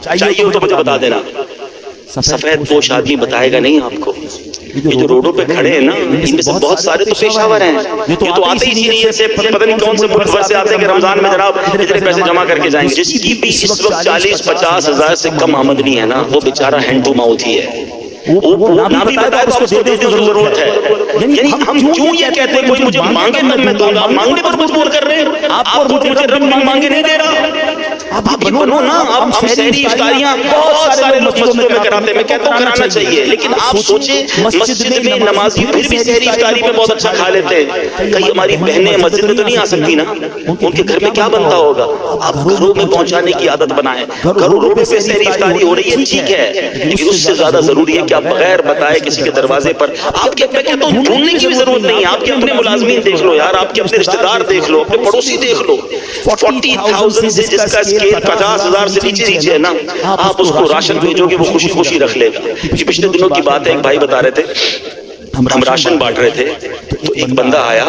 چاہیے ہو تو مجھے بتا دینا. سفید پوش آدمی بتائے گا نہیں آپ کو. یہ جو روڈوں پہ کھڑے ہیں نا ان میں سے بہت سارے تو پیشہ ور ہیں. یہ تو آتے ہی نہیں سے پتہ نہیں کون سے ملک سے آتے ہیں کہ رمضان میں جناب اتنے پیسے جمع کر کے جائیں گے. جس کی بھی اس وقت 40-50 ہزار سے کم آمدنی ہے نا وہ بیچارہ ہینڈ ٹو ماؤتھ ہی ہے. وہ نہ بھی بتائے تو آپ اس کو دے دیں ضرورت ہے. یعنی ہم کیوں یہ کہتے ہیں کوئی مجھے مانگے تب میں دوں گا, مانگنے پر مجبور کر رہے ہیں. آپ مجھے رب مانگے نہیں دے رہا. آپ بنو نا. آپ سحری افطاریاں بہت سارے لوگ مسجدوں میں کراتے ہیں. میں کہتا ہوں کرانا چاہیے, لیکن آپ سوچیں مسجد میں نمازی پھر بھی سحری افطاری میں بہت اچھا کھا لیتے ہیں. کئی ہماری بہنیں مسجد میں تو نہیں آ سکتی نا, ان کے گھر میں کیا بنتا ہوگا. آپ گھروں میں پہنچانے کی عادت بنائیں. گھروں پہ سحری افطاری ہو رہی ہے ٹھیک ہے, لیکن اس سے زیادہ ضروری ہے کہ آپ بغیر بتائے کسی کے دروازے پر آپ کے میں کہتا ہوں ڈھونڈنے کی بھی ضرورت نہیں ہے. آپ کے اپنے ملازمین دیکھ لو یار, آپ کے اپنے رشتہ دار دیکھ لو, اپنے پڑوسی دیکھ لو. 40,000 سے جس کا اسکیل 50,000 سے نیچے ہے نا, آپ اس کو راشن بھیجو گے وہ خوشی خوشی رکھ لے گا. پچھلے دنوں کی بات ہے, ایک بھائی بتا رہے تھے ہم راشن بانٹ رہے تھے تو ایک بندہ آیا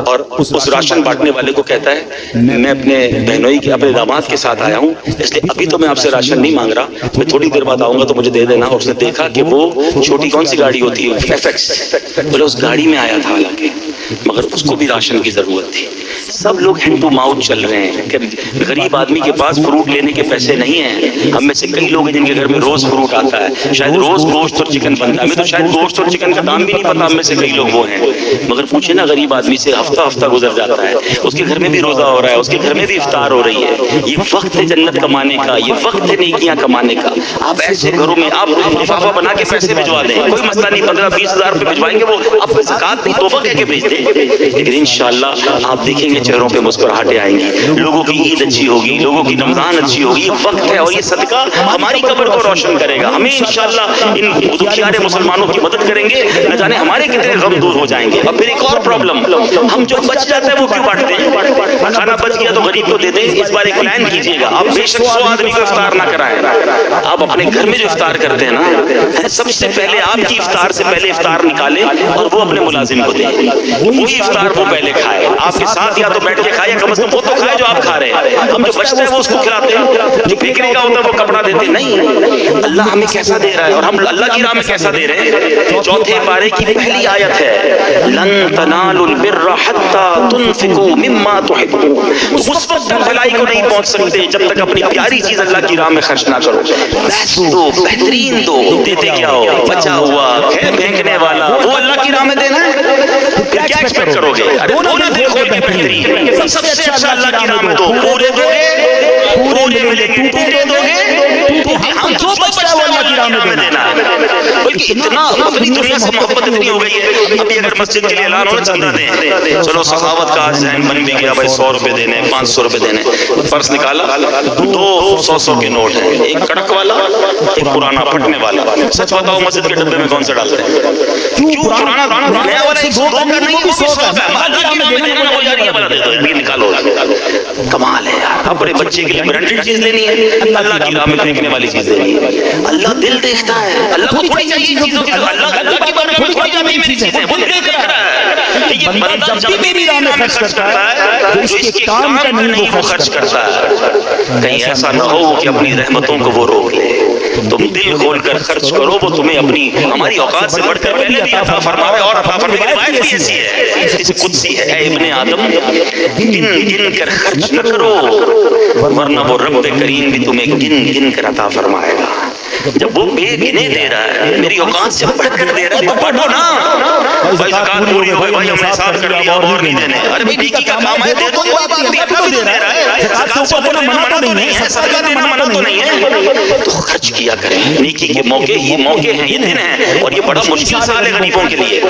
اور اس راشن بانٹنے والے کو کہتا ہے میں اپنے بہنوئی کے اپنے داماد کے ساتھ آیا ہوں, اس لیے ابھی تو میں آپ سے راشن نہیں مانگ رہا, میں تھوڑی دیر بعد آؤں گا تو مجھے دے دینا. اور اس نے دیکھا کہ وہ چھوٹی کون سی گاڑی ہوتی ہے FX, بولے اس گاڑی میں آیا تھا حالانکہ, مگر اس کو بھی راشن کی ضرورت تھی. سب لوگ ہینڈ ٹو ماؤتھ چل رہے ہیں کہ غریب آدمی کے پاس فروٹ لینے کے پیسے نہیں ہیں. ہم میں سے کئی لوگ ہیں جن کے گھر میں روز فروٹ آتا ہے, شاید روز گوشت اور چکن بنتا ہے. ہمیں تو شاید گوشت اور چکن کا دام بھی نہیں پتا, ہم میں سے کئی لوگ وہ ہیں. مگر پوچھے نا غریب آدمی سے, ہفتہ گزر جاتا ہے, اس کے گھر میں بھی روزہ ہو رہا ہے, اس کے گھر میں بھی افطار ہو رہی ہے. یہ وقت ہے جنت کمانے کا, یہ وقت ہے نیکیاں کمانے کا. آپ ایسے گھروں میں آپ لفافہ بنا کے پیسے بھجوا دیں, کوئی مسئلہ نہیں. 15-20 ہزار روپے بھجوائیں گے, وہ آپ کو زکات نہیں تحفہ کہہ کے بھیج دیں, لیکن انشاءاللہ آپ دیکھیں گے چہروں پہ مسکراہٹیں آئیں گی. لوگوں کی عید اچھی ہوگی, لوگوں کی رمضان اچھی ہوگی. یہ وقت ہے اور یہ صدقہ ہماری قبر کو روشن کرے گا. ہمیں انشاءاللہ ان دکھیارے مسلمانوں کی مدد کریں گے, نہ جانے ہمارے کتنے غم دور ہو جائیں گے. اور پھر ایک اور پرابلم, ہم جو بچ جاتا ہے وہ کیوں بانٹتے ہیں. کھانا بچ گیا تو غریب کو دے دیں. اس بار ایک پلان کیجیے گا, آپ بے شک 100 آدمی کو افطار نہ کرائیں. آپ اپنے گھر میں جو افطار کرتے ہیں نا, سب سے پہلے آپ کی افطار سے پہلے افطار نکالیں اور وہ اپنے ملازم کو دیں. وہی افطار وہ پہلے کھائے, آپ کے ساتھ یا تو بیٹھ کے کھائے, کم از کم وہ تو کھائے جو آپ کھا رہے ہیں. ہم جو بچتا ہے وہ اس کو کھلاتے ہیں, جو پھینکنے کا ہوتا ہے وہ کپڑا دیتے نہیں. اللہ ہمیں کیسا دے رہا ہے اور ہم اللہ کی راہ میں کیسا دے رہے ہیں. چوتھے پارے کی پہلی آیت ہے لن تنالوا البر حتى تنفقوا مما تحبون. اس وقت بھلائی کو نہیں پہنچ سکتے جب تک اپنی پیاری چیز اللہ کی راہ میں خرچ نہ کرو. بیسٹ دو, بہترین دو, دیتے کیا ہو, بچا ہوا ہے پھینکنے والا, وہ اللہ کی راہ میں دینا ہے. پھر کیا ایکسپیکٹ کرو گے. دونوں دے کھول کے بہترین, سب سے اچھا اللہ کی راہ میں دو. پورے دو گے, پورے ملیں گے. ٹوٹے دو گے, ہم جو بچتا ہے وہ اللہ کی راہ میں دینا ہے. بلکہ اتنا اپنی دنیا سے محبت اتنی ہو گئی ہے, ابھی اگر مسجد کے لیے اعلان ہو چندہ دیں, چلو سخاوت کا ذہن بن بھی گیا بھائی 100 روپے دینے, 500 روپے دینے. پرس نکالا, 2 100 کے نوٹ ہیں, ایک کڑک والا ایک پرانا پھٹنے والا. سچ بتاؤ مسجد کے ڈبے میں کون سے ڈالتے ہیں. کیوں پرانا نیا والا 100 کا نہیں, وہ بھی 100 کا ہے. اللہ کی راہ میں دینا وہ یار یہ والا دے دو, یہ نکالو. کمال ہے یار. اپنے بچے کے لیے برانڈیڈ چیز لینی ہے, اللہ کی راہ میں پھینکنے والی چیز لینی ہے. اللہ دل دیکھتا ہے, اللہ کو تھوڑی چاہیے چیزوں کی, اللہ کی بارے میں تھوڑی چاہیے میری چیزیں, وہ دیکھ رہا ہے. یہ بندہ جب بھی میری راہ میں خرچ کرتا ہے تو اس کے کام کا نہیں وہ خرچ کرتا ہے. کہیں ایسا نہ ہو کہ اپنی رحمتوں کو وہ روک لے. تم دل کھول کر خرچ کرو, وہ تمہیں اپنی ہماری اوقات سے بڑھ کر پہلے بھی عطا فرماوے. اور عطا فرمانے کی روایت بھی ایسی ہے, اس قدسی ہے, اے ابن آدم گن گن کر خرچ نہ کرو ورنہ وہ رب کریم بھی تمہیں گن گن کر عطا فرمائے گا. جب وہ بے گنے دے رہا ہے, میری اوقات سے بڑھ کر دے رہا ہے, تو پڑھو نا. بھائی زکات پوری ہو گئی, بھائی ہم نے حساب کر لیا, اور نہیں دینے. ارے بھائی نیکی کا کام ہے, دے دو. کوئی بات نہیں, ابھی تو دے رہا ہے. زکات سے اوپر دینا منع تو نہیں ہے, صدقہ دینا منع تو نہیں ہے, تو خرچ کیا کریں. نیکی کے موقع, یہ موقع ہیں, یہ دن ہیں, اور یہ بڑا مشکل سال ہے غریبوں کے لیے.